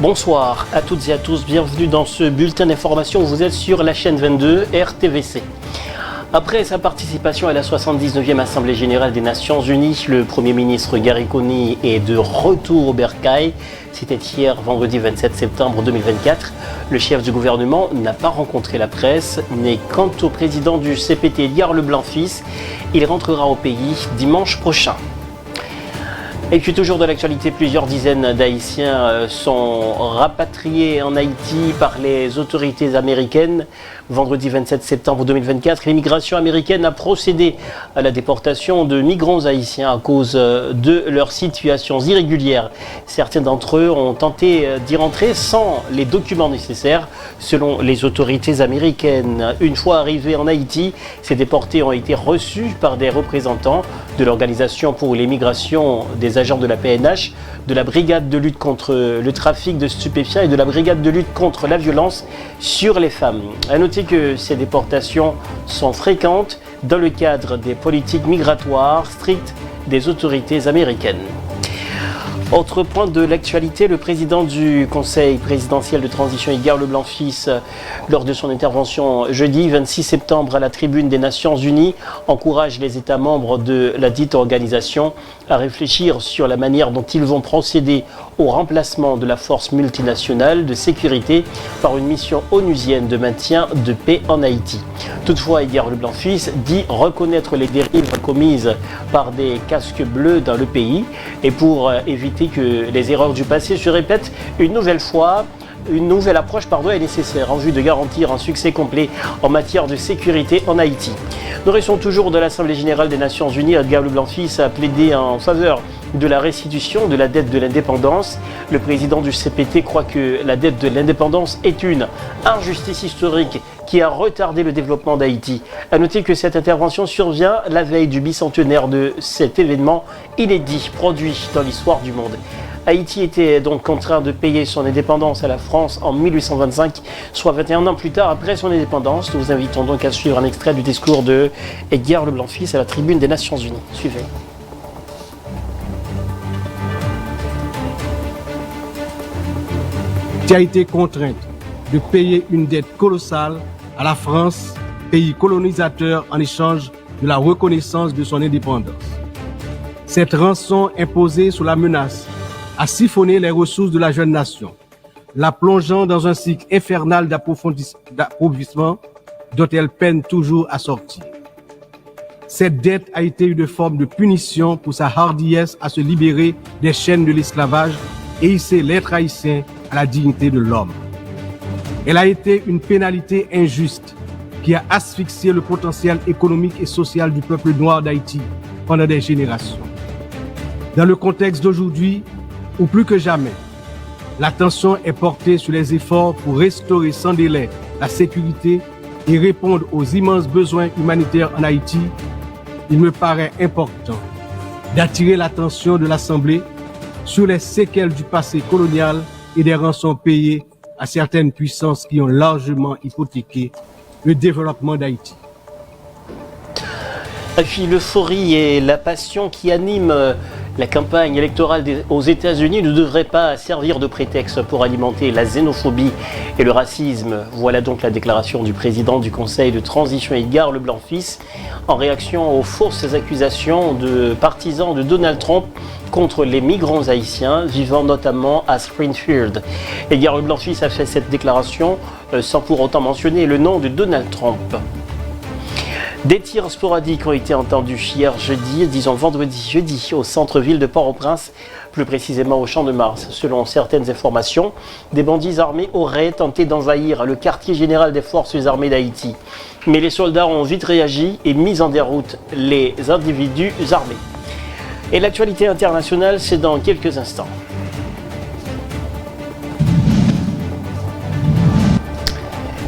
Bonsoir à toutes et à tous, bienvenue dans ce bulletin d'information. Vous êtes sur la chaîne 22 RTVC. Après sa participation à la 79e Assemblée Générale des Nations Unies, le Premier ministre Gary Coney est de retour au Bercail. C'était hier, vendredi 27 septembre 2024. Le chef du gouvernement n'a pas rencontré la presse, mais quant au président du CPT, Edgar Leblanc-Fils, il rentrera au pays dimanche prochain. Et puis toujours de l'actualité, plusieurs dizaines d'Haïtiens sont rapatriés en Haïti par les autorités américaines. Vendredi 27 septembre 2024, l'immigration américaine a procédé à la déportation de migrants haïtiens à cause de leurs situations irrégulières. Certains d'entre eux ont tenté d'y rentrer sans les documents nécessaires, selon les autorités américaines. Une fois arrivés en Haïti, ces déportés ont été reçus par des représentants de l'Organisation pour l'immigration, des agents de la PNH, de la Brigade de lutte contre le trafic de stupéfiants et de la Brigade de lutte contre la violence sur les femmes. À noter que ces déportations sont fréquentes dans le cadre des politiques migratoires strictes des autorités américaines. Autre point de l'actualité, le président du Conseil présidentiel de transition, Edgar Leblanc-Fils, lors de son intervention jeudi 26 septembre à la tribune des Nations Unies, encourage les États membres de la dite organisation à réfléchir sur la manière dont ils vont procéder au remplacement de la force multinationale de sécurité par une mission onusienne de maintien de paix en Haïti. Toutefois, Edgar Leblanc-Fils dit reconnaître les dérives commises par des casques bleus dans le pays et pour éviter que les erreurs du passé se répètent une nouvelle fois, une nouvelle approche est nécessaire en vue de garantir un succès complet en matière de sécurité en Haïti. Nous restons toujours de l'Assemblée Générale des Nations Unies. Edgar Leblanc-Fils a plaidé en faveur de la restitution de la dette de l'indépendance. Le président du CPT croit que la dette de l'indépendance est une injustice historique qui a retardé le développement d'Haïti. À noter que cette intervention survient la veille du bicentenaire de cet événement inédit produit dans l'histoire du monde. Haïti était donc contraint de payer son indépendance à la France en 1825, soit 21 ans plus tard après son indépendance. Nous vous invitons donc à suivre un extrait du discours de Edgar Leblanc-Fils à la tribune des Nations Unies. Suivez. Qui a été contrainte de payer une dette colossale à la France, pays colonisateur, en échange de la reconnaissance de son indépendance. Cette rançon imposée sous la menace a siphonné les ressources de la jeune nation, la plongeant dans un cycle infernal d'appauvrissement dont elle peine toujours à sortir. Cette dette a été une forme de punition pour sa hardiesse à se libérer des chaînes de l'esclavage et hisser l'être haïtien à la dignité de l'homme. Elle a été une pénalité injuste qui a asphyxié le potentiel économique et social du peuple noir d'Haïti pendant des générations. Dans le contexte d'aujourd'hui, ou plus que jamais, l'attention est portée sur les efforts pour restaurer sans délai la sécurité et répondre aux immenses besoins humanitaires en Haïti. Il me paraît important d'attirer l'attention de l'Assemblée sur les séquelles du passé colonial et des rançons payées à certaines puissances qui ont largement hypothéqué le développement d'Haïti. Et puis l'euphorie et la passion qui animent la campagne électorale aux États-Unis ne devraient pas servir de prétexte pour alimenter la xénophobie et le racisme. Voilà donc la déclaration du président du Conseil de transition, Edgar Leblanc-Fils, en réaction aux fausses accusations de partisans de Donald Trump contre les migrants haïtiens vivant notamment à Springfield. Edgar Leblanc-Fils a fait cette déclaration sans pour autant mentionner le nom de Donald Trump. Des tirs sporadiques ont été entendus hier vendredi jeudi, au centre-ville de Port-au-Prince, plus précisément au Champ de Mars. Selon certaines informations, des bandits armés auraient tenté d'envahir le quartier général des forces armées d'Haïti. Mais les soldats ont vite réagi et mis en déroute les individus armés. Et l'actualité internationale, c'est dans quelques instants.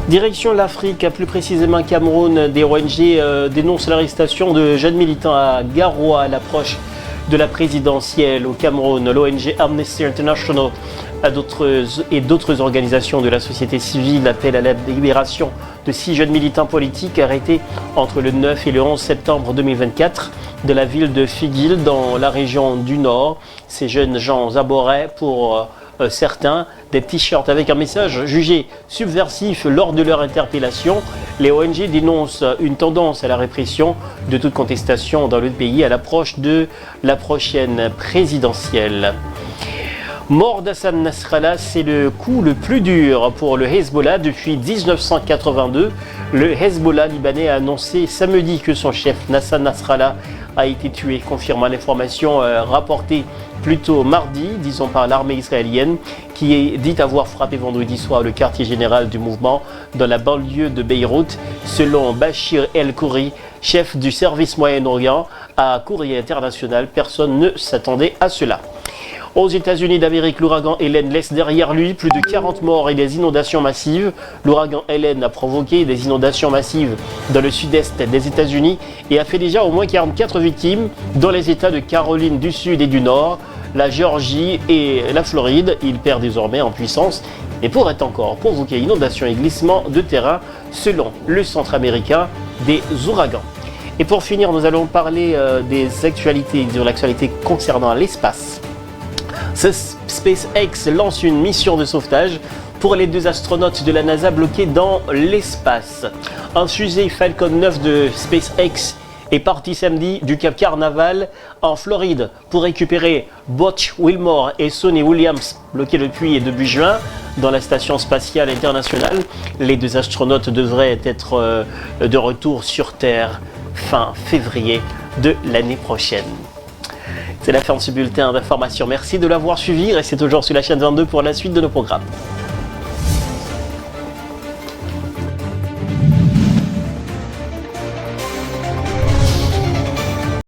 Direction l'Afrique, plus précisément Cameroun, des ONG dénoncent l'arrestation de jeunes militants à Garoua à l'approche de la présidentielle au Cameroun. L'ONG Amnesty International et d'autres organisations de la société civile appellent à la libération de 6 jeunes militants politiques arrêtés entre le 9 et le 11 septembre 2024 de la ville de Figuil dans la région du Nord. Ces jeunes gens aboraient pour certains des t-shirts avec un message jugé subversif lors de leur interpellation. Les ONG dénoncent une tendance à la répression de toute contestation dans le pays à l'approche de la prochaine présidentielle. Mort d'Hassan Nasrallah, c'est le coup le plus dur pour le Hezbollah depuis 1982. Le Hezbollah libanais a annoncé samedi que son chef Hassan Nasrallah a été tué, confirmant l'information rapportée plus tôt mardi, disons par l'armée israélienne, qui est dit avoir frappé vendredi soir le quartier général du mouvement dans la banlieue de Beyrouth. Selon Bachir El-Khouri, chef du service Moyen-Orient à Courrier International, personne ne s'attendait à cela. Aux États-Unis d'Amérique, l'ouragan Hélène laisse derrière lui plus de 40 morts et des inondations massives. L'ouragan Hélène a provoqué des inondations massives dans le sud-est des États-Unis et a fait déjà au moins 44 victimes dans les États de Caroline du Sud et du Nord, la Géorgie et la Floride. Il perd désormais en puissance et pourrait encore provoquer inondations et glissements de terrain selon le Centre américain des ouragans. Et pour finir, nous allons parler des actualités, de l'actualité concernant l'espace. SpaceX lance une mission de sauvetage pour les 2 astronautes de la NASA bloqués dans l'espace. Un fusée Falcon 9 de SpaceX est parti samedi du Cap Canaveral en Floride pour récupérer Butch Wilmore et Sonny Williams, bloqués depuis début juin dans la station spatiale internationale. Les 2 astronautes devraient être de retour sur Terre fin février de l'année prochaine. C'est la fin de ce bulletin d'information. Merci de l'avoir suivi. Restez toujours sur la chaîne 22 pour la suite de nos programmes.